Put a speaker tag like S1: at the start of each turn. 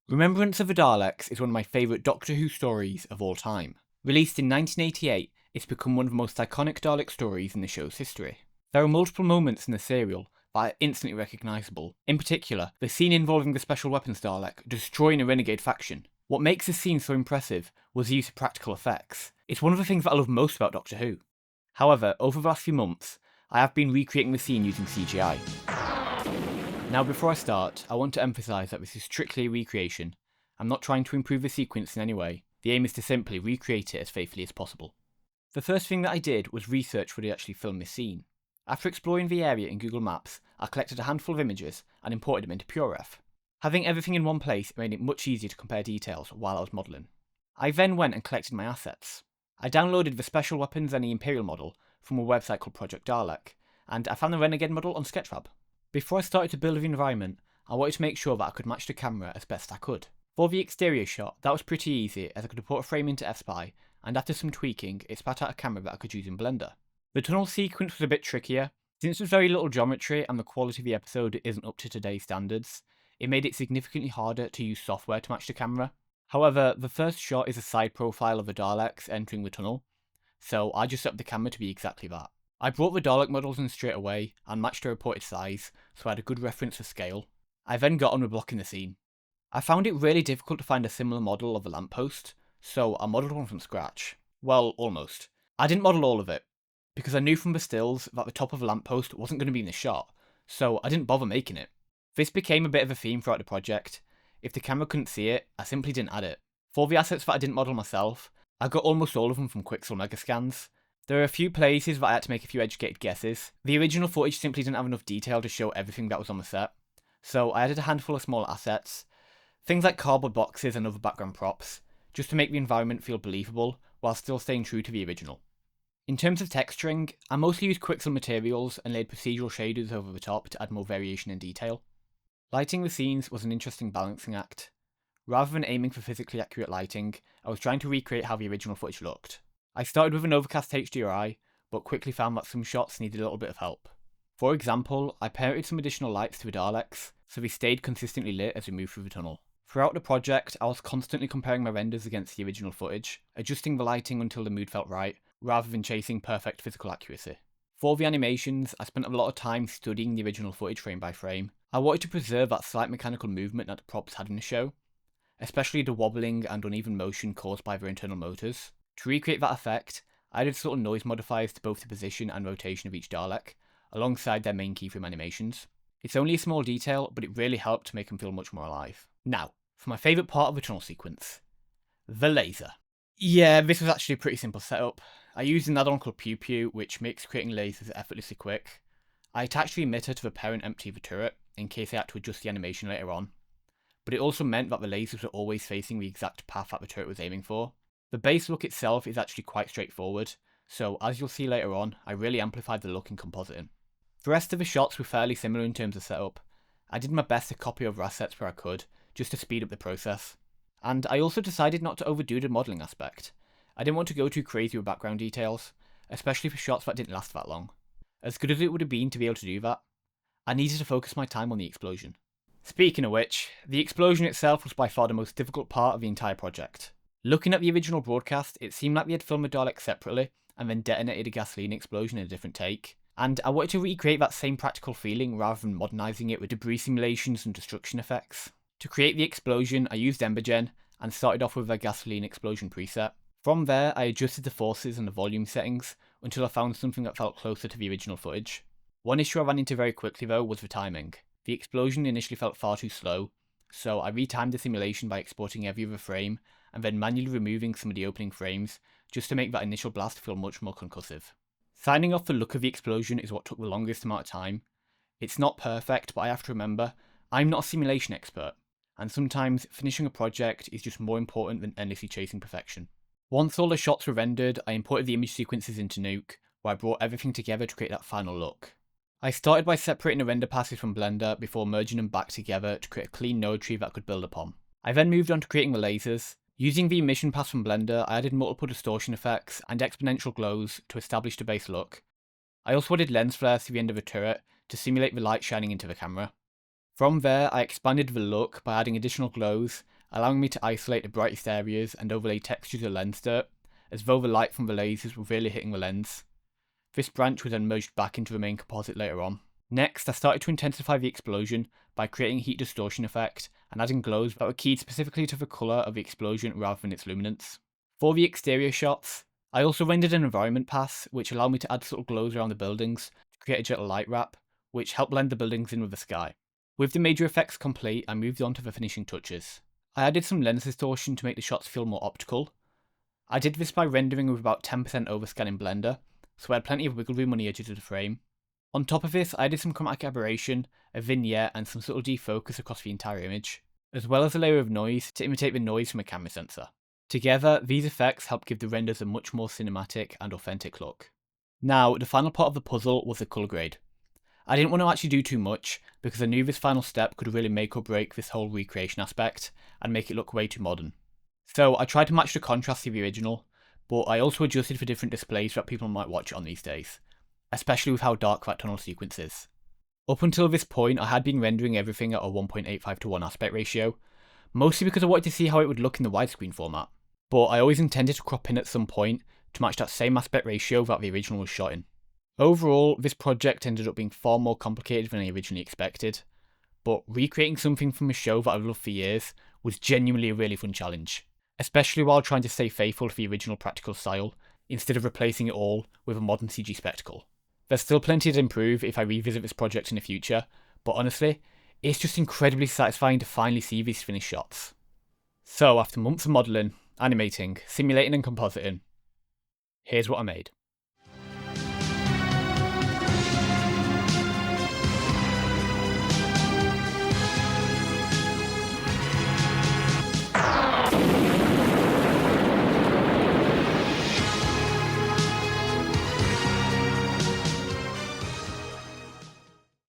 S1: Remembrance of the Daleks is one of my favourite Doctor Who stories of all time. Released in 1988, it's become one of the most iconic Dalek stories in the show's history. There are multiple moments in the serial that are instantly recognisable. In particular, the scene involving the Special Weapons Dalek destroying a renegade faction. What makes this scene so impressive was the use of practical effects. It's one of the things that I love most about Doctor Who. However, over the last few months, I have been recreating the scene using CGI. Now before I start, I want to emphasise that this is strictly a recreation. I'm not trying to improve the sequence in any way. The aim is to simply recreate it as faithfully as possible. The first thing that I did was research where they actually filmed this scene. After exploring the area in Google Maps, I collected a handful of images and imported them into PureRef. Having everything in one place made it much easier to compare details while I was modelling. I then went and collected my assets. I downloaded the Special Weapons and the Imperial model from a website called Project Dalek, and I found the Renegade model on Sketchfab. Before I started to build the environment, I wanted to make sure that I could match the camera as best I could. For the exterior shot, that was pretty easy as I could put a frame into F-Spy, and after some tweaking, it spat out a camera that I could use in Blender. The tunnel sequence was a bit trickier. Since there's very little geometry and the quality of the episode isn't up to today's standards, it made it significantly harder to use software to match the camera. However, the first shot is a side profile of the Daleks entering the tunnel, so I just set up the camera to be exactly that. I brought the Dalek models in straight away and matched their reported size, so I had a good reference for scale. I then got on with blocking the scene. I found it really difficult to find a similar model of a lamppost, so I modelled one from scratch. Well, almost. I didn't model all of it, because I knew from the stills that the top of a lamppost wasn't going to be in the shot, so I didn't bother making it. This became a bit of a theme throughout the project. If the camera couldn't see it, I simply didn't add it. For the assets that I didn't model myself, I got almost all of them from Quixel Megascans. There are a few places that I had to make a few educated guesses. The original footage simply didn't have enough detail to show everything that was on the set, so I added a handful of smaller assets, things like cardboard boxes and other background props, just to make the environment feel believable while still staying true to the original. In terms of texturing, I mostly used Quixel materials and laid procedural shaders over the top to add more variation and detail. Lighting the scenes was an interesting balancing act. Rather than aiming for physically accurate lighting, I was trying to recreate how the original footage looked. I started with an overcast HDRI, but quickly found that some shots needed a little bit of help. For example, I painted some additional lights to the Daleks, so they stayed consistently lit as we moved through the tunnel. Throughout the project, I was constantly comparing my renders against the original footage, adjusting the lighting until the mood felt right, rather than chasing perfect physical accuracy. For the animations, I spent a lot of time studying the original footage frame by frame. I wanted to preserve that slight mechanical movement that the props had in the show, especially the wobbling and uneven motion caused by their internal motors. To recreate that effect, I added subtle noise modifiers to both the position and rotation of each Dalek, alongside their main keyframe animations. It's only a small detail, but it really helped to make them feel much more alive. Now, for my favourite part of the tunnel sequence, the laser. Yeah, this was actually a pretty simple setup. I used an add-on called Pew Pew, which makes creating lasers effortlessly quick. I attached the emitter to the parent empty of the turret, in case I had to adjust the animation later on. But it also meant that the lasers were always facing the exact path that the turret was aiming for. The base look itself is actually quite straightforward, so as you'll see later on, I really amplified the look in compositing. The rest of the shots were fairly similar in terms of setup. I did my best to copy over assets where I could, just to speed up the process. And I also decided not to overdo the modelling aspect. I didn't want to go too crazy with background details, especially for shots that didn't last that long. As good as it would have been to be able to do that, I needed to focus my time on the explosion. Speaking of which, the explosion itself was by far the most difficult part of the entire project. Looking at the original broadcast, it seemed like we had filmed the Dalek separately, and then detonated a gasoline explosion in a different take. And I wanted to recreate that same practical feeling rather than modernising it with debris simulations and destruction effects. To create the explosion, I used Embergen, and started off with a gasoline explosion preset. From there, I adjusted the forces and the volume settings, until I found something that felt closer to the original footage. One issue I ran into very quickly though was the timing. The explosion initially felt far too slow, so I retimed the simulation by exporting every other frame, and then manually removing some of the opening frames, just to make that initial blast feel much more concussive. Signing off the look of the explosion is what took the longest amount of time. It's not perfect, but I have to remember, I'm not a simulation expert, and sometimes finishing a project is just more important than endlessly chasing perfection. Once all the shots were rendered, I imported the image sequences into Nuke, where I brought everything together to create that final look. I started by separating the render passes from Blender before merging them back together to create a clean node tree that I could build upon. I then moved on to creating the lasers. Using the emission pass from Blender, I added multiple distortion effects and exponential glows to establish the base look. I also added lens flares to the end of the turret to simulate the light shining into the camera. From there, I expanded the look by adding additional glows allowing me to isolate the brightest areas and overlay textures of lens dirt, as though the light from the lasers were really hitting the lens. This branch was then merged back into the main composite later on. Next, I started to intensify the explosion by creating a heat distortion effect and adding glows that were keyed specifically to the colour of the explosion rather than its luminance. For the exterior shots, I also rendered an environment pass, which allowed me to add subtle glows around the buildings to create a gentle light wrap, which helped blend the buildings in with the sky. With the major effects complete, I moved on to the finishing touches. I added some lens distortion to make the shots feel more optical. I did this by rendering with about 10% overscan in Blender, so I had plenty of wiggle room on the edges of the frame. On top of this, I added some chromatic aberration, a vignette, and some subtle defocus across the entire image, as well as a layer of noise to imitate the noise from a camera sensor. Together, these effects help give the renders a much more cinematic and authentic look. Now, the final part of the puzzle was the colour grade. I didn't want to actually do too much, because I knew this final step could really make or break this whole recreation aspect, and make it look way too modern. So I tried to match the contrast to the original, but I also adjusted for different displays that people might watch it on these days, especially with how dark that tunnel sequence is. Up until this point, I had been rendering everything at a 1.85:1 aspect ratio, mostly because I wanted to see how it would look in the widescreen format, but I always intended to crop in at some point to match that same aspect ratio that the original was shot in. Overall, this project ended up being far more complicated than I originally expected, but recreating something from a show that I've loved for years was genuinely a really fun challenge, especially while trying to stay faithful to the original practical style, instead of replacing it all with a modern CG spectacle. There's still plenty to improve if I revisit this project in the future, but honestly, it's just incredibly satisfying to finally see these finished shots. So after months of modelling, animating, simulating and compositing, here's what I made.